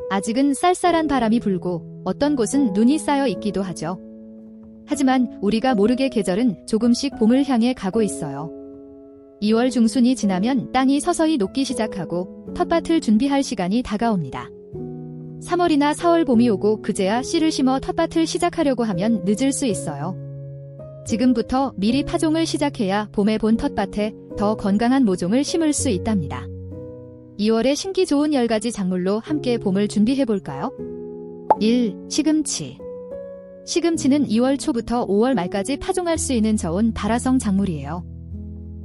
아직은 쌀쌀한 바람이 불고 어떤 곳은 눈이 쌓여 있기도 하죠. 하지만 우리가 모르게 계절은 조금씩 봄을 향해 가고 있어요. 2월 중순이 지나면 땅이 서서히 녹기 시작하고 텃밭을 준비할 시간이 다가옵니다. 3월이나 4월 봄이 오고 그제야 씨를 심어 텃밭을 시작하려고 하면 늦을 수 있어요. 지금부터 미리 파종을 시작해야 봄에 본 텃밭에 더 건강한 모종을 심을 수 있답니다. 2월에 심기 좋은 10가지 작물로 함께 봄을 준비해볼까요? 1. 시금치. 시금치는 2월 초부터 5월 말까지 파종할 수 있는 저온 발화성 작물이에요.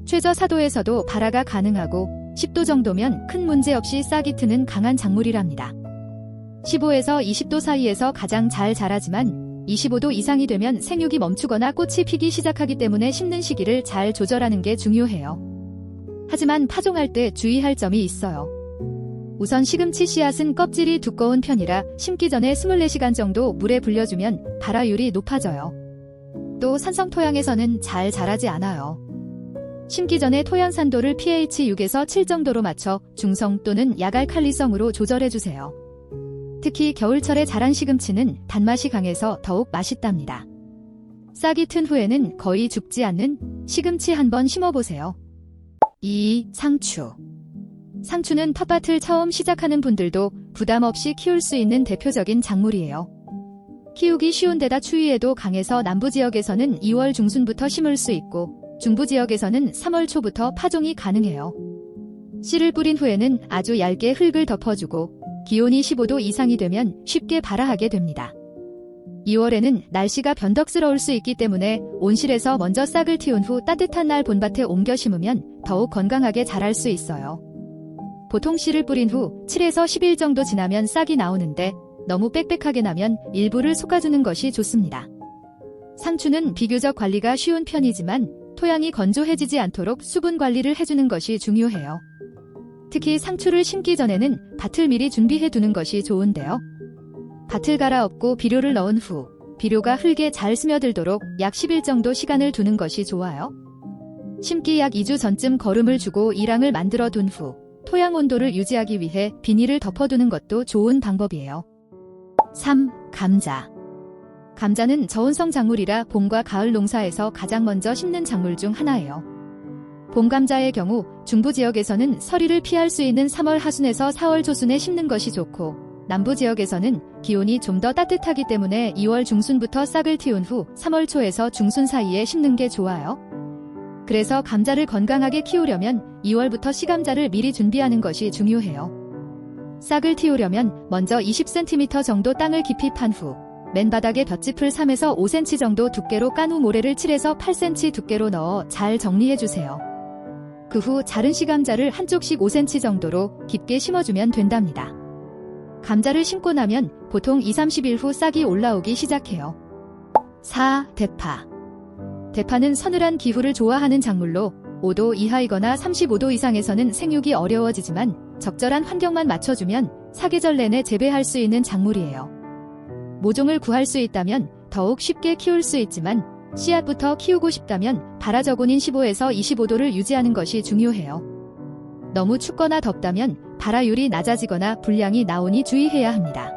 최저 4도에서도 발화가 가능하고 10도 정도면 큰 문제 없이 싹이 트는 강한 작물이랍니다. 15에서 20도 사이에서 가장 잘 자라지만 25도 이상이 되면 생육이 멈추거나 꽃이 피기 시작하기 때문에 심는 시기를 잘 조절하는 게 중요해요. 하지만 파종할 때 주의할 점이 있어요. 우선 시금치 씨앗은 껍질이 두꺼운 편이라 심기 전에 24시간 정도 물에 불려주면 발화율이 높아져요. 또 산성 토양에서는 잘 자라지 않아요. 심기 전에 토양 산도를 pH 6에서 7 정도로 맞춰 중성 또는 약알칼리성으로 조절해주세요. 특히 겨울철에 자란 시금치는 단맛이 강해서 더욱 맛있답니다. 싹이 튼 후에는 거의 죽지 않는 시금치 한번 심어보세요. 2. 상추. 상추는 텃밭을 처음 시작하는 분들도 부담 없이 키울 수 있는 대표적인 작물이에요. 키우기 쉬운 데다 추위에도 강해서 남부 지역에서는 2월 중순부터 심을 수 있고 중부 지역에서는 3월 초부터 파종이 가능해요. 씨를 뿌린 후에는 아주 얇게 흙을 덮어주고 기온이 15도 이상이 되면 쉽게 발화하게 됩니다. 2월에는 날씨가 변덕스러울 수 있기 때문에 온실에서 먼저 싹을 틔운 후 따뜻한 날 본밭에 옮겨 심으면 더욱 건강하게 자랄 수 있어요. 보통 씨를 뿌린 후 7에서 10일 정도 지나면 싹이 나오는데 너무 빽빽하게 나면 일부를 솎아주는 것이 좋습니다. 상추는 비교적 관리가 쉬운 편이지만 토양이 건조해지지 않도록 수분 관리를 해주는 것이 중요해요. 특히 상추를 심기 전에는 밭을 미리 준비해 두는 것이 좋은데요. 밭을 갈아엎고 비료를 넣은 후 비료가 흙에 잘 스며들도록 약 10일 정도 시간을 두는 것이 좋아요. 심기 약 2주 전쯤 거름을 주고 이랑을 만들어 둔 후 토양 온도를 유지하기 위해 비닐을 덮어두는 것도 좋은 방법이에요. 3. 감자. 감자는 저온성 작물이라 봄과 가을 농사에서 가장 먼저 심는 작물 중 하나예요. 봄 감자의 경우 중부 지역에서는 서리를 피할 수 있는 3월 하순에서 4월 초순에 심는 것이 좋고 남부 지역에서는 기온이 좀 더 따뜻하기 때문에 2월 중순부터 싹을 틔운 후 3월 초에서 중순 사이에 심는 게 좋아요. 그래서 감자를 건강하게 키우려면 2월부터 씨감자를 미리 준비하는 것이 중요해요. 싹을 틔우려면 먼저 20cm 정도 땅을 깊이 판 후 맨바닥에 볏짚을 3에서 5cm 정도 두께로 깐 후 모래를 7에서 8cm 두께로 넣어 잘 정리해주세요. 그 후 자른 씨감자를 한쪽씩 5cm 정도로 깊게 심어주면 된답니다. 감자를 심고 나면 보통 2-30일 후 싹이 올라오기 시작해요. 4. 대파. 대파는 서늘한 기후를 좋아하는 작물로 5도 이하이거나 35도 이상에서는 생육이 어려워지지만 적절한 환경만 맞춰주면 사계절 내내 재배할 수 있는 작물이에요. 모종을 구할 수 있다면 더욱 쉽게 키울 수 있지만 씨앗부터 키우고 싶다면 발화 저온인 15에서 25도를 유지하는 것이 중요해요. 너무 춥거나 덥다면 발화율이 낮아지거나 불량이 나오니 주의해야 합니다.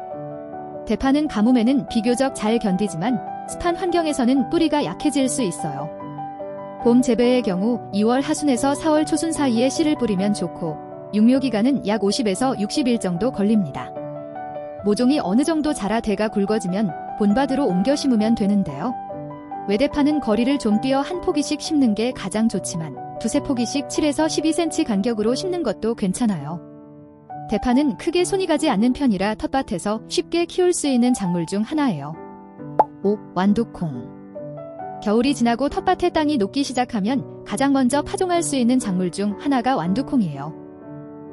대파는 가뭄에는 비교적 잘 견디지만 습한 환경에서는 뿌리가 약해질 수 있어요. 봄 재배의 경우 2월 하순에서 4월 초순 사이에 씨를 뿌리면 좋고 육묘기간은 약 50에서 60일 정도 걸립니다. 모종이 어느 정도 자라 대가 굵어지면 본밭으로 옮겨 심으면 되는데요. 외대파는 거리를 좀 뛰어 한 포기씩 심는 게 가장 좋지만 두세 포기씩 7에서 12cm 간격으로 심는 것도 괜찮아요. 대파는 크게 손이 가지 않는 편이라 텃밭에서 쉽게 키울 수 있는 작물 중 하나예요. 5. 완두콩. 겨울이 지나고 텃밭의 땅이 녹기 시작하면 가장 먼저 파종할 수 있는 작물 중 하나가 완두콩이에요.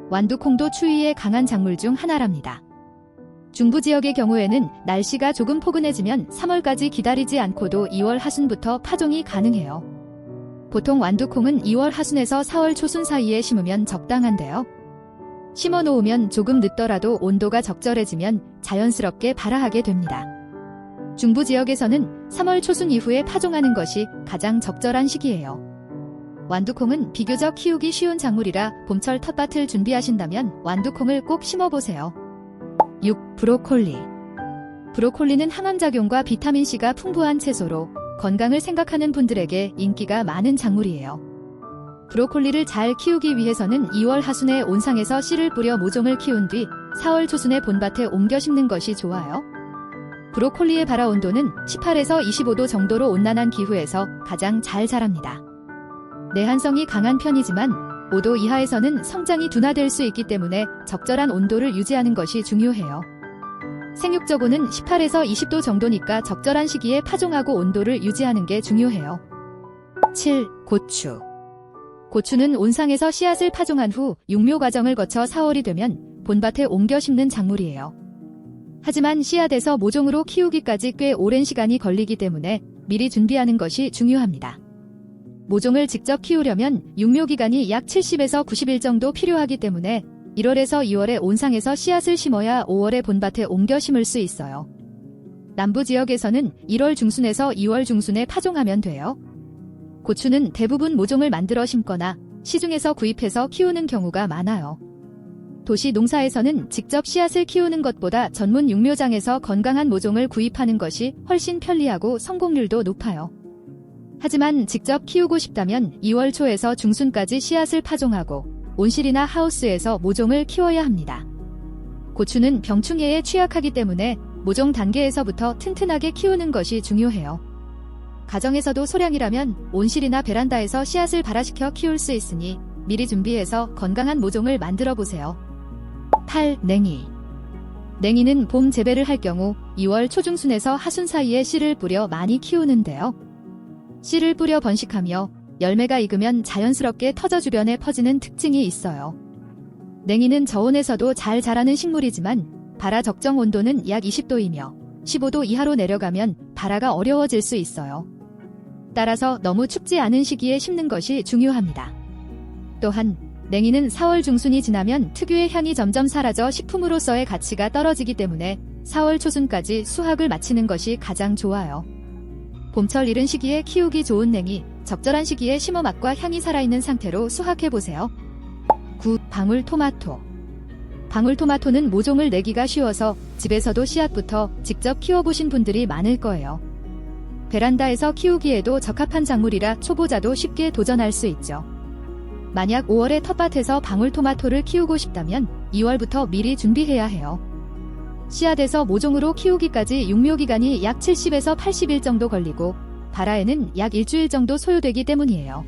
완두콩도 추위에 강한 작물 중 하나랍니다. 중부 지역의 경우에는 날씨가 조금 포근해지면 3월까지 기다리지 않고도 2월 하순부터 파종이 가능해요. 보통 완두콩은 2월 하순에서 4월 초순 사이에 심으면 적당한데요. 심어 놓으면 조금 늦더라도 온도가 적절해지면 자연스럽게 발화하게 됩니다. 중부 지역에서는 3월 초순 이후에 파종하는 것이 가장 적절한 시기예요. 완두콩은 비교적 키우기 쉬운 작물이라 봄철 텃밭을 준비하신다면 완두콩을 꼭 심어보세요. 6. 브로콜리. 브로콜리는 항암작용과 비타민C가 풍부한 채소로 건강을 생각하는 분들에게 인기가 많은 작물이에요. 브로콜리를 잘 키우기 위해서는 2월 하순에 온상에서 씨를 뿌려 모종을 키운 뒤 4월 초순에 본밭에 옮겨 심는 것이 좋아요. 브로콜리의 발화 온도는 18에서 25도 정도로 온난한 기후에서 가장 잘 자랍니다. 내한성이 강한 편이지만 5도 이하에서는 성장이 둔화될 수 있기 때문에 적절한 온도를 유지하는 것이 중요해요. 생육적온은 18에서 20도 정도니까 적절한 시기에 파종하고 온도를 유지하는 게 중요해요. 7. 고추. 고추는 온상에서 씨앗을 파종한 후 육묘 과정을 거쳐 4월이 되면 본밭에 옮겨 심는 작물이에요. 하지만 씨앗에서 모종으로 키우기까지 꽤 오랜 시간이 걸리기 때문에 미리 준비하는 것이 중요합니다. 모종을 직접 키우려면 육묘 기간이 약 70에서 90일 정도 필요하기 때문에 1월에서 2월에 온상에서 씨앗을 심어야 5월에 본밭에 옮겨 심을 수 있어요. 남부 지역에서는 1월 중순에서 2월 중순에 파종하면 돼요. 고추는 대부분 모종을 만들어 심거나 시중에서 구입해서 키우는 경우가 많아요. 도시 농사에서는 직접 씨앗을 키우는 것보다 전문 육묘장에서 건강한 모종을 구입하는 것이 훨씬 편리하고 성공률도 높아요. 하지만 직접 키우고 싶다면 2월 초에서 중순까지 씨앗을 파종하고 온실이나 하우스에서 모종을 키워야 합니다. 고추는 병충해에 취약하기 때문에 모종 단계에서부터 튼튼하게 키우는 것이 중요해요. 가정에서도 소량이라면 온실이나 베란다에서 씨앗을 발화시켜 키울 수 있으니 미리 준비해서 건강한 모종을 만들어 보세요. 8. 냉이. 냉이는 봄 재배를 할 경우 2월 초중순에서 하순 사이에 씨를 뿌려 많이 키우는데요. 씨를 뿌려 번식하며 열매가 익으면 자연스럽게 터져 주변에 퍼지는 특징이 있어요. 냉이는 저온에서도 잘 자라는 식물이지만 발화 적정 온도는 약 20도이며 15도 이하로 내려가면 발화가 어려워질 수 있어요. 따라서 너무 춥지 않은 시기에 심는 것이 중요합니다. 또한 냉이는 4월 중순이 지나면 특유의 향이 점점 사라져 식품으로서의 가치가 떨어지기 때문에 4월 초순까지 수확을 마치는 것이 가장 좋아요. 봄철 이른 시기에 키우기 좋은 냉이, 적절한 시기에 심어 맛과 향이 살아있는 상태로 수확해보세요. 9. 방울토마토. 방울토마토는 모종을 내기가 쉬워서 집에서도 씨앗부터 직접 키워보신 분들이 많을 거예요. 베란다에서 키우기에도 적합한 작물이라 초보자도 쉽게 도전할 수 있죠. 만약 5월에 텃밭에서 방울토마토를 키우고 싶다면 2월부터 미리 준비해야 해요. 씨앗에서 모종으로 키우기까지 육묘 기간이 약 70에서 80일 정도 걸리고 발화에는 약 일주일 정도 소요되기 때문이에요.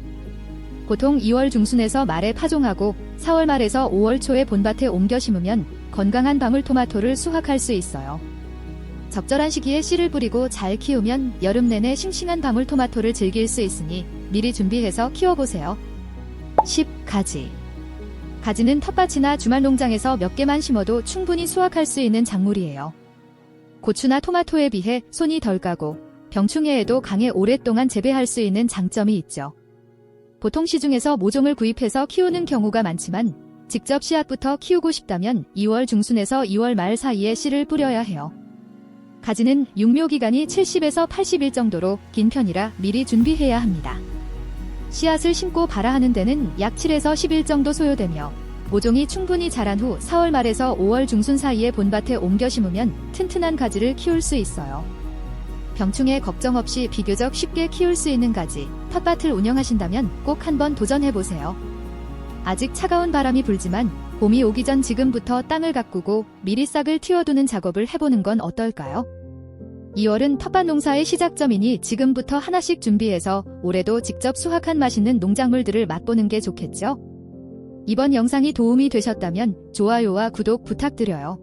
보통 2월 중순에서 말에 파종하고 4월 말에서 5월 초에 본밭에 옮겨 심으면 건강한 방울토마토를 수확할 수 있어요. 적절한 시기에 씨를 뿌리고 잘 키우면 여름 내내 싱싱한 방울토마토를 즐길 수 있으니 미리 준비해서 키워보세요. 10. 가지. 가지는 텃밭이나 주말농장에서 몇 개만 심어도 충분히 수확할 수 있는 작물이에요. 고추나 토마토에 비해 손이 덜 가고 병충해에도 강해 오랫동안 재배할 수 있는 장점이 있죠. 보통 시중에서 모종을 구입해서 키우는 경우가 많지만 직접 씨앗부터 키우고 싶다면 2월 중순에서 2월 말 사이에 씨를 뿌려야 해요. 가지는 육묘 기간이 70에서 80일 정도로 긴 편이라 미리 준비해야 합니다. 씨앗을 심고 발화하는 데는 약 7에서 10일 정도 소요되며 모종이 충분히 자란 후 4월 말에서 5월 중순 사이에 본밭에 옮겨 심으면 튼튼한 가지를 키울 수 있어요. 병충해 걱정 없이 비교적 쉽게 키울 수 있는 가지, 텃밭을 운영하신다면 꼭 한번 도전해보세요. 아직 차가운 바람이 불지만 봄이 오기 전 지금부터 땅을 가꾸고 미리 싹을 틔워두는 작업을 해보는 건 어떨까요? 2월은 텃밭 농사의 시작점이니 지금부터 하나씩 준비해서 올해도 직접 수확한 맛있는 농작물들을 맛보는 게 좋겠죠? 이번 영상이 도움이 되셨다면 좋아요와 구독 부탁드려요.